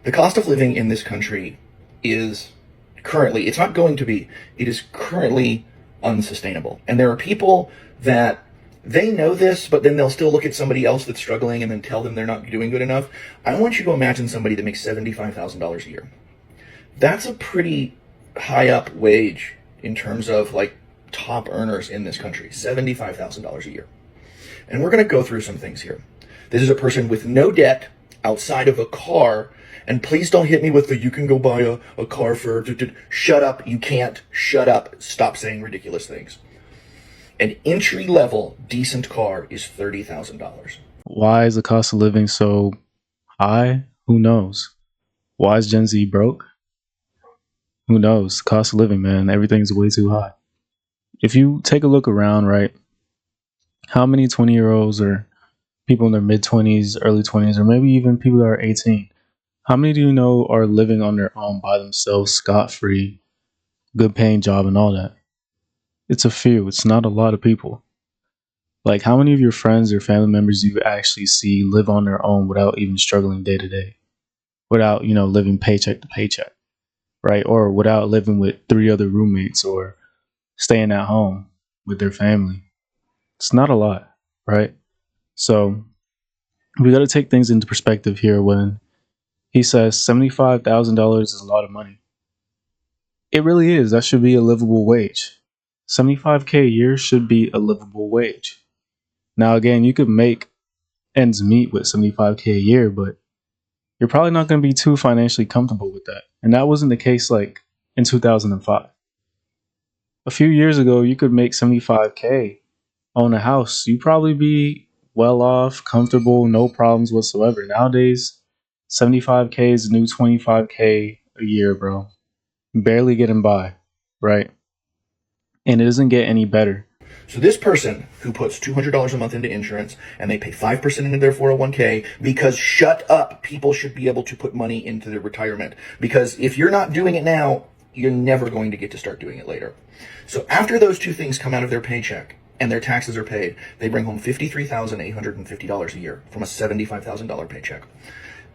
The cost of living in this country is currently, it's not going to be, it is currently unsustainable. And there are people that they know this, but then they'll still look at somebody else that's struggling and then tell them they're not doing good enough. I want you to imagine somebody that makes $75,000 a year. That's a pretty high up wage in terms of like top earners in this country, $75,000 a year. And we're going to go through some things here. This is a person with no debt outside of a car. And please don't hit me with the, you can go buy a car for, shut up, you can't, shut up, stop saying ridiculous things. An entry level decent car is $30,000. Why is the cost of living so high? Who knows? Why is Gen Z broke? Who knows? Cost of living, man, everything's way too high. If you take a look around, right, how many 20-year-olds or people in their mid-20s, early 20s, or maybe even people that are 18, how many do you know are living on their own by themselves, scot-free, good paying job and all that? It's a few. It's not a lot of people. Like, how many of your friends or family members do you actually see live on their own without even struggling day to day? Without, living paycheck to paycheck, right? Or without living with 3 other roommates or staying at home with their family. It's not a lot, right? So we got to take things into perspective here when he says $75,000 is a lot of money. It really is. That should be a livable wage. $75K a year should be a livable wage. Now, again, you could make ends meet with $75K a year, but you're probably not going to be too financially comfortable with that. And that wasn't the case like in 2005. A few years ago, you could make $75K, own a house. You'd probably be well off, comfortable, no problems whatsoever. Nowadays, $75K is the new $25K a year, bro. Barely getting by, right? And it doesn't get any better. So this person who puts $200 a month into insurance and they pay 5% into their 401k because shut up, people should be able to put money into their retirement. Because if you're not doing it now, you're never going to get to start doing it later. So after those two things come out of their paycheck and their taxes are paid, they bring home $53,850 a year from a $75,000 paycheck.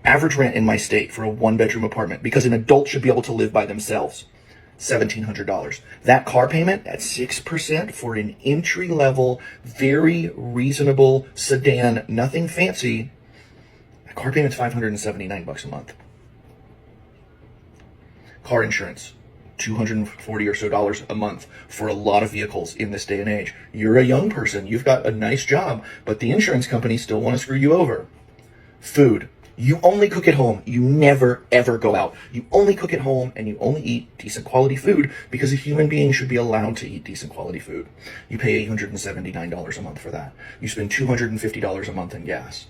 Average rent in my state for a 1-bedroom apartment, because an adult should be able to live by themselves, $1,700. That car payment at 6% for an entry-level, very reasonable sedan, nothing fancy, that car payment's $579 a month. Car insurance, $240 or so a month for a lot of vehicles in this day and age. You're a young person, you've got a nice job, but the insurance companies still want to screw you over. Food. You only cook at home. You never, ever go out. You only cook at home and you only eat decent quality food because a human being should be allowed to eat decent quality food. You pay $879 a month for that. You spend $250 a month in gas.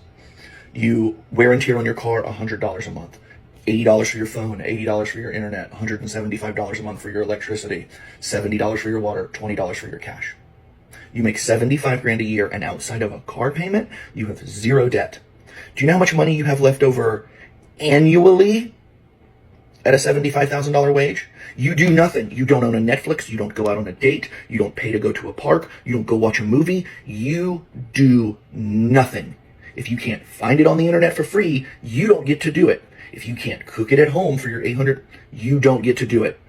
You wear and tear on your car $100 a month. $80 for your phone, $80 for your internet, $175 a month for your electricity, $70 for your water, $20 for your cash. You make $75,000 a year, and outside of a car payment, you have zero debt. Do you know how much money you have left over annually at a $75,000 wage? You do nothing. You don't own a Netflix. You don't go out on a date. You don't pay to go to a park. You don't go watch a movie. You do nothing. If you can't find it on the internet for free, you don't get to do it. If you can't cook it at home for your $800, you don't get to do it.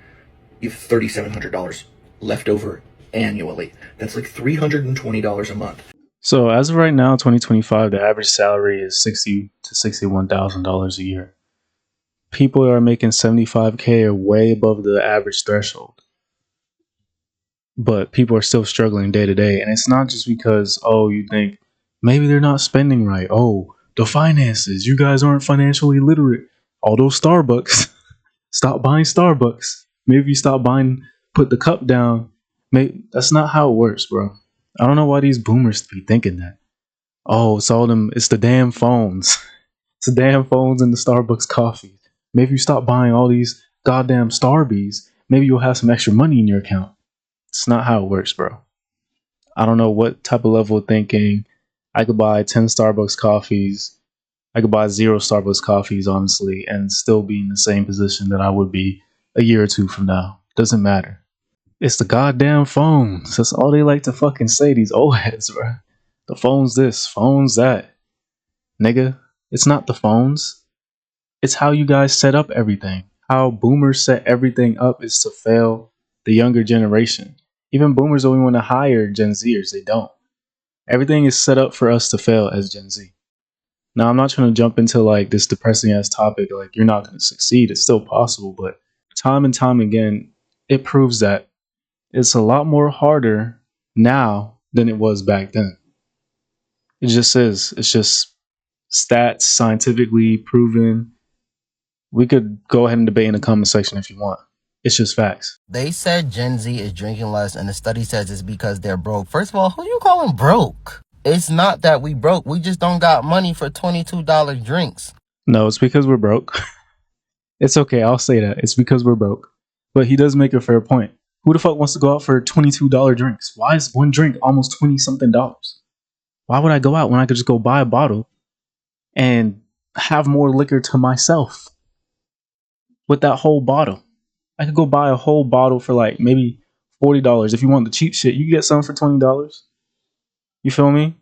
You have $3,700 left over annually. That's like $320 a month. So as of right now, 2025, the average salary is $60,000 to $61,000 a year. People are making $75K or way above the average threshold. But people are still struggling day to day. And it's not just because, you think maybe they're not spending right. Oh, the finances. You guys aren't financially literate. All those Starbucks. Stop buying Starbucks. Maybe you stop buying, put the cup down. Maybe that's not how it works, bro. I don't know why these boomers be thinking that. Oh, it's the damn phones. It's the damn phones and the Starbucks coffee. Maybe you stop buying all these goddamn Starbies. Maybe you'll have some extra money in your account. It's not how it works, bro. I don't know what type of level of thinking. I could buy 10 Starbucks coffees. I could buy 0 Starbucks coffees, honestly, and still be in the same position that I would be a year or two from now. Doesn't matter. It's the goddamn phones. That's all they like to fucking say, these old heads, bro. The phone's this, phone's that. Nigga, it's not the phones. It's how you guys set up everything. How boomers set everything up is to fail the younger generation. Even boomers don't want to hire Gen Zers. They don't. Everything is set up for us to fail as Gen Z. Now, I'm not trying to jump into like this depressing ass topic, like you're not going to succeed. It's still possible, but time and time again, it proves that it's a lot more harder now than it was back then. It just is. It's just stats, scientifically proven. We could go ahead and debate in the comment section if you want. It's just facts. They said Gen Z is drinking less, and the study says it's because they're broke. First of all, who you calling broke? It's not that we broke. We just don't got money for $22 drinks. No, it's because we're broke. It's okay. I'll say that. It's because we're broke. But he does make a fair point. Who the fuck wants to go out for $22 drinks? Why is one drink almost 20 something dollars? Why would I go out when I could just go buy a bottle and have more liquor to myself with that whole bottle? I could go buy a whole bottle for like maybe $40. If you want the cheap shit, you can get some for $20. You feel me?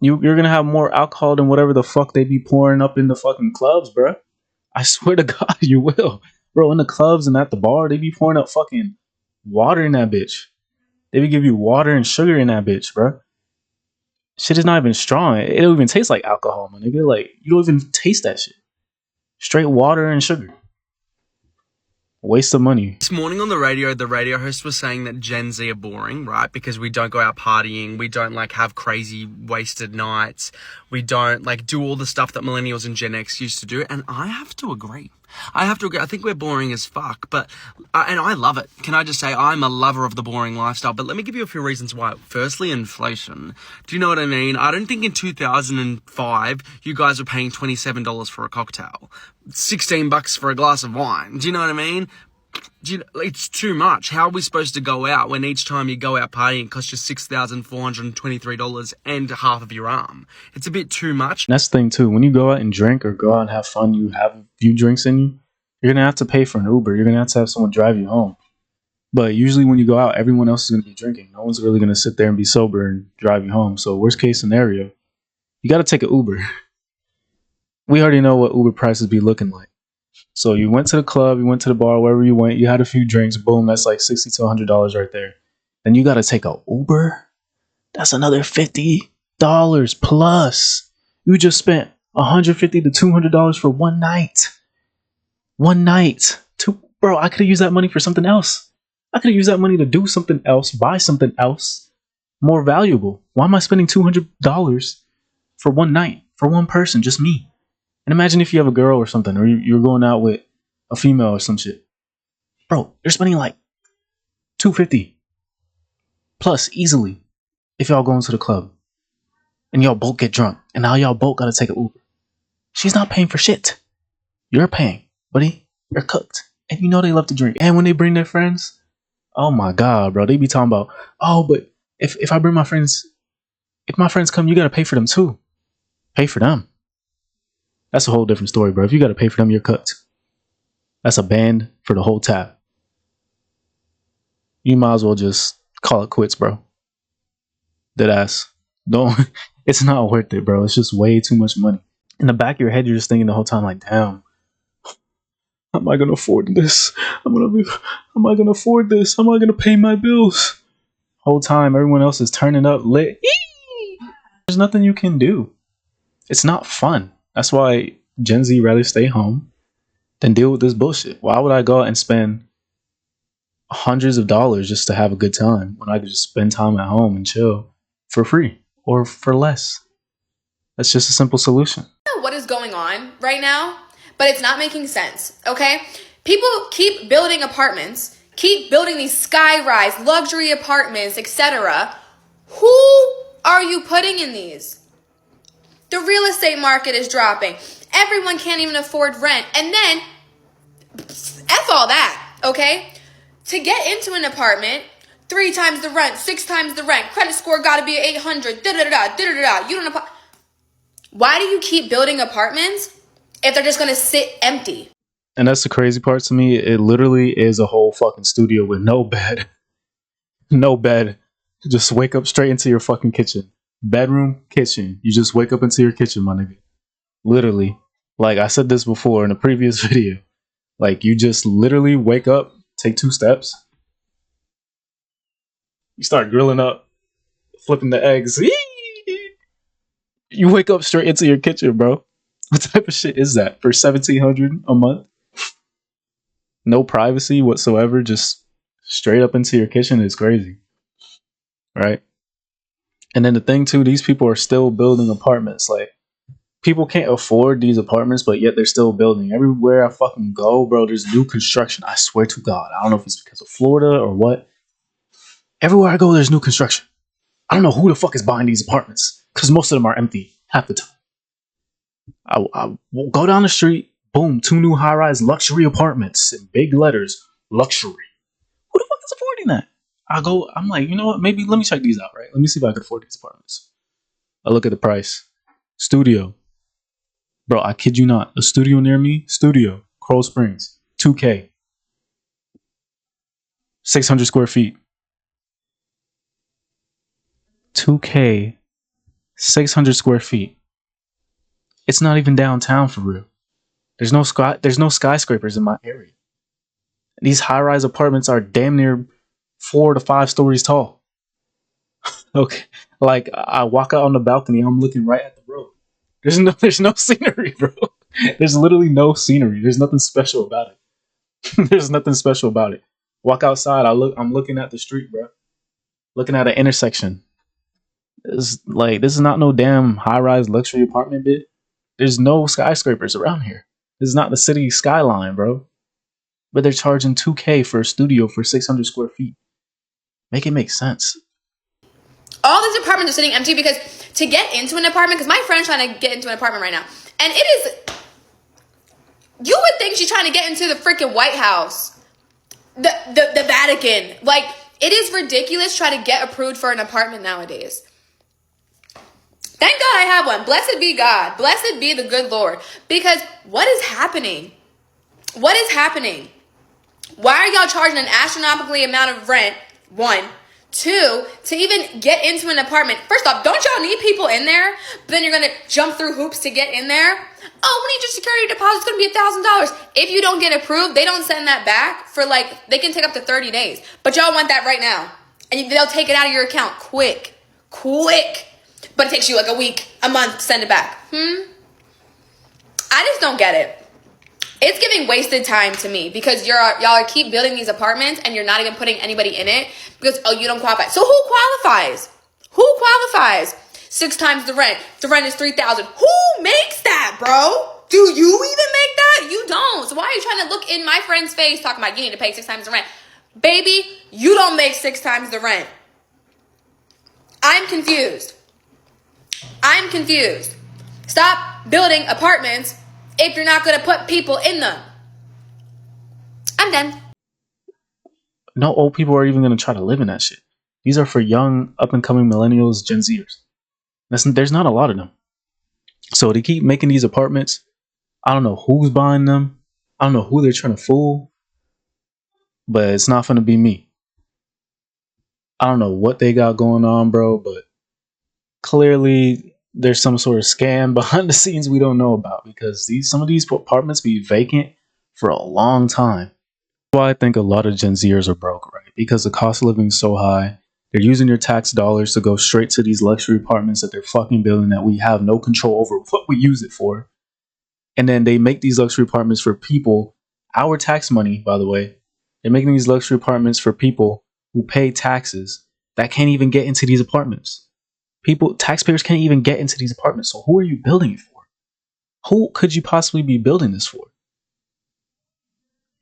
You're gonna have more alcohol than whatever the fuck they be pouring up in the fucking clubs, bro. I swear to God, you will. Bro, in the clubs and at the bar, they be pouring up fucking water in that bitch. They be give you water and sugar in that bitch, bro. Shit is not even strong. It don't even taste like alcohol, man. Nigga, like, you don't even taste that shit. Straight water and sugar. Waste of money. This morning on the radio host was saying that Gen Z are boring, right? Because we don't go out partying, we don't like have crazy wasted nights, we don't like do all the stuff that millennials and Gen X used to do, and I have to agree. I think we're boring as fuck, but and I love it. Can I just say I'm a lover of the boring lifestyle? But let me give you a few reasons why. Firstly, inflation. Do you know what I mean? I don't think in 2005 you guys were paying $27 for a cocktail, $16 for a glass of wine. Do you know what I mean? It's too much. How are we supposed to go out when each time you go out partying it costs you $6,423 and half of your arm? It's a bit too much. That's the thing too. When you go out and drink or go out and have fun, you have a few drinks in you, you're gonna have to pay for an Uber. You're gonna have to have someone drive you home. But usually when you go out, everyone else is gonna be drinking. No one's really gonna sit there and be sober and drive you home. So worst case scenario, you gotta take an Uber. We already know what Uber prices be looking like. So you went to the club, you went to the bar, wherever you went, you had a few drinks, boom, that's like $60 to $100 right there. Then you got to take a Uber. That's another $50 plus. You just spent $150 to $200 for one night. One night. Bro, I could have used that money for something else. I could have used that money to do something else, buy something else more valuable. Why am I spending $200 for one night, for one person, just me? And imagine if you have a girl or something, or you're going out with a female or some shit. Bro, you're spending like $250 plus easily if y'all going to the club. And y'all both get drunk. And now y'all both gotta take an Uber. She's not paying for shit. You're paying, buddy. You're cooked. And you know they love to drink. And when they bring their friends, oh my God, bro. They be talking about, oh, but if I bring my friends, if my friends come, you gotta pay for them too. Pay for them. That's a whole different story, bro. If you got to pay for them, you're cooked. That's a band for the whole tab. You might as well just call it quits, bro. Dead ass. Don't. It's not worth it, bro. It's just way too much money. In the back of your head, you're just thinking the whole time, like, damn, how am I gonna afford this? How am I gonna afford this? How am I gonna pay my bills? Whole time, everyone else is turning up lit. There's nothing you can do. It's not fun. That's why Gen Z rather stay home than deal with this bullshit. Why would I go out and spend hundreds of dollars just to have a good time when I could just spend time at home and chill for free or for less? That's just a simple solution. I don't know what is going on right now, but it's not making sense, okay? People keep building apartments, keep building these sky-rise luxury apartments, etc. Who are you putting in these? The real estate market is dropping. Everyone can't even afford rent. And then, F all that, okay? To get into an apartment, 3 times the rent, 6 times the rent, credit score gotta be 800, da-da-da-da, you don't. Why do you keep building apartments if they're just gonna sit empty? And that's the crazy part to me. It literally is a whole fucking studio with no bed. No bed. Just wake up straight into your fucking kitchen. Bedroom, kitchen. You just wake up into your kitchen, my nigga. Literally. Like I said this before in a previous video. Like you just literally wake up, take 2 steps, you start grilling up, flipping the eggs. You wake up straight into your kitchen, bro. What type of shit is that for $1,700 a month? No privacy whatsoever, just straight up into your kitchen is crazy, right? And then the thing too, these people are still building apartments. Like people can't afford these apartments, but yet they're still building. Everywhere I fucking go, bro, there's new construction. I swear to God, I don't know if it's because of Florida or what. Everywhere I go, there's new construction. I don't know who the fuck is buying these apartments because most of them are empty half the time. I will go down the street, boom, 2 new high-rise luxury apartments in big letters, luxury. Who the fuck is affording that? I'm like, you know what? Maybe let me check these out, right? Let me see if I can afford these apartments. I look at the price. Studio. Bro, I kid you not. A studio near me, Coral Springs, $2K. 600 square feet. $2K, 600 square feet. It's not even downtown for real. There's no skyscrapers in my area. These high-rise apartments are damn near 4 to 5 stories tall. Okay, like I walk out on the balcony, I'm looking right at the road. There's no scenery, bro. There's literally no scenery. There's nothing special about it. There's nothing special about it. Walk outside, I'm looking at the street, bro. Looking at an intersection. This is not no damn high-rise luxury apartment bit. There's no skyscrapers around here. This is not the city skyline, bro. But they're charging $2K for a studio for 600 square feet. Make it make sense. All these apartments are sitting empty because to get into an apartment, because my friend's trying to get into an apartment right now, and it is, you would think she's trying to get into the freaking White House, the Vatican. Like, it is ridiculous trying to get approved for an apartment nowadays. Thank God I have one. Blessed be God. Blessed be the good Lord. Because what is happening? What is happening? Why are y'all charging an astronomically amount of rent? 1. 2, to even get into an apartment. First off, don't y'all need people in there? But then you're going to jump through hoops to get in there? Oh, we need your security deposit. It's going to be $1,000. If you don't get approved, they don't send that back for they can take up to 30 days. But y'all want that right now. And they'll take it out of your account quick. But it takes you a week, a month to send it back. I just don't get it. It's giving wasted time to me because y'all are keep building these apartments and you're not even putting anybody in it because, you don't qualify. So who qualifies? 6 times the rent. The rent is $3,000. Who makes that, bro? Do you even make that? You don't. So why are you trying to look in my friend's face talking about you need to pay 6 times the rent? Baby, you don't make 6 times the rent. I'm confused. Stop building apartments if you're not going to put people in them. I'm done. No old people are even going to try to live in that shit. These are for young, up-and-coming millennials, Gen Zers. There's not a lot of them. So they keep making these apartments. I don't know who's buying them. I don't know who they're trying to fool. But it's not going to be me. I don't know what they got going on, bro, but clearly there's some sort of scam behind the scenes we don't know about because some of these apartments be vacant for a long time. That's why I think a lot of Gen Zers are broke, right? Because the cost of living is so high. They're using your tax dollars to go straight to these luxury apartments that they're fucking building that we have no control over what we use it for. And then they make these luxury apartments for people, our tax money, by the way. They're making these luxury apartments for people who pay taxes that can't even get into these apartments. Taxpayers can't even get into these apartments. So who are you building it for? Who could you possibly be building this for?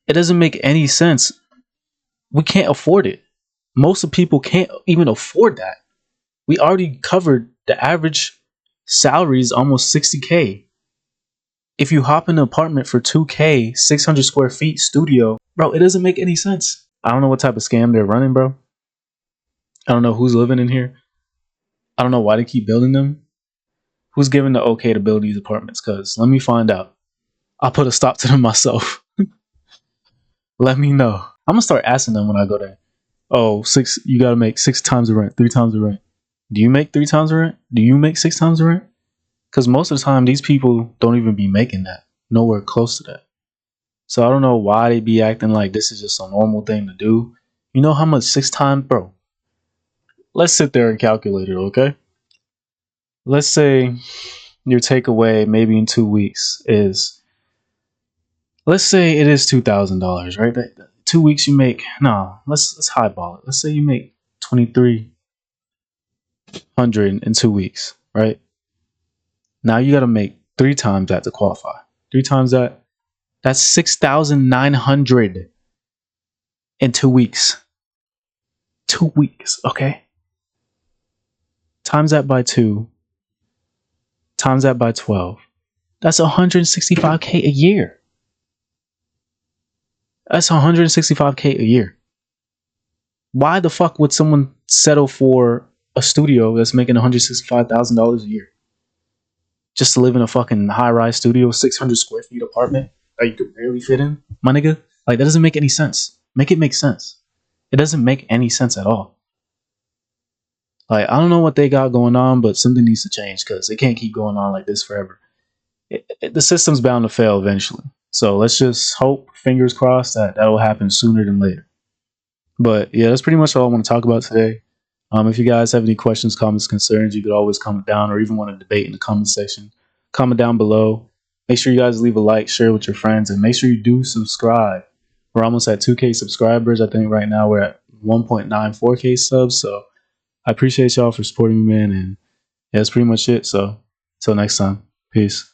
It doesn't make any sense. We can't afford it. Most of people can't even afford that. We already covered the average salary is almost $60K. If you hop in an apartment for $2K, 600 square feet studio, bro, it doesn't make any sense. I don't know what type of scam they're running, bro. I don't know who's living in here. I don't know why they keep building them. Who's giving the okay to build these apartments? Because let me find out. I'll put a stop to them myself. Let me know. I'm going to start asking them when I go there. Oh, you got to make 6 times the rent, 3 times the rent. Do you make 3 times the rent? Do you make 6 times the rent? Because most of the time, these people don't even be making that. Nowhere close to that. So I don't know why they be acting like this is just a normal thing to do. You know how much 6 times, bro? Let's sit there and calculate it, okay? Let's say your takeaway maybe in 2 weeks is, let's say it is $2,000, right? 2 weeks you make, no, let's highball it. Let's say you make 2,300 in 2 weeks, right? Now you got to make 3 times that to qualify. 3 times that, that's 6,900 in 2 weeks. 2 weeks, okay? Times that by 2, times that by 12. That's 165K a year. That's 165K a year. Why the fuck would someone settle for a studio that's making $165,000 a year? Just to live in a fucking high-rise studio, 600 square feet apartment that you could barely fit in? My nigga, like, that doesn't make any sense. Make it make sense. It doesn't make any sense at all. Like, I don't know what they got going on, but something needs to change because it can't keep going on like this forever. The system's bound to fail eventually. So let's just hope, fingers crossed, that will happen sooner than later. But yeah, that's pretty much all I want to talk about today. If you guys have any questions, comments, concerns, you could always comment down, or even want to debate in the comment section. Comment down below. Make sure you guys leave a like, share with your friends, and make sure you do subscribe. We're almost at 2K subscribers. I think right now we're at 1.94K subs. So I appreciate y'all for supporting me, man. And yeah, that's pretty much it. So until next time, peace.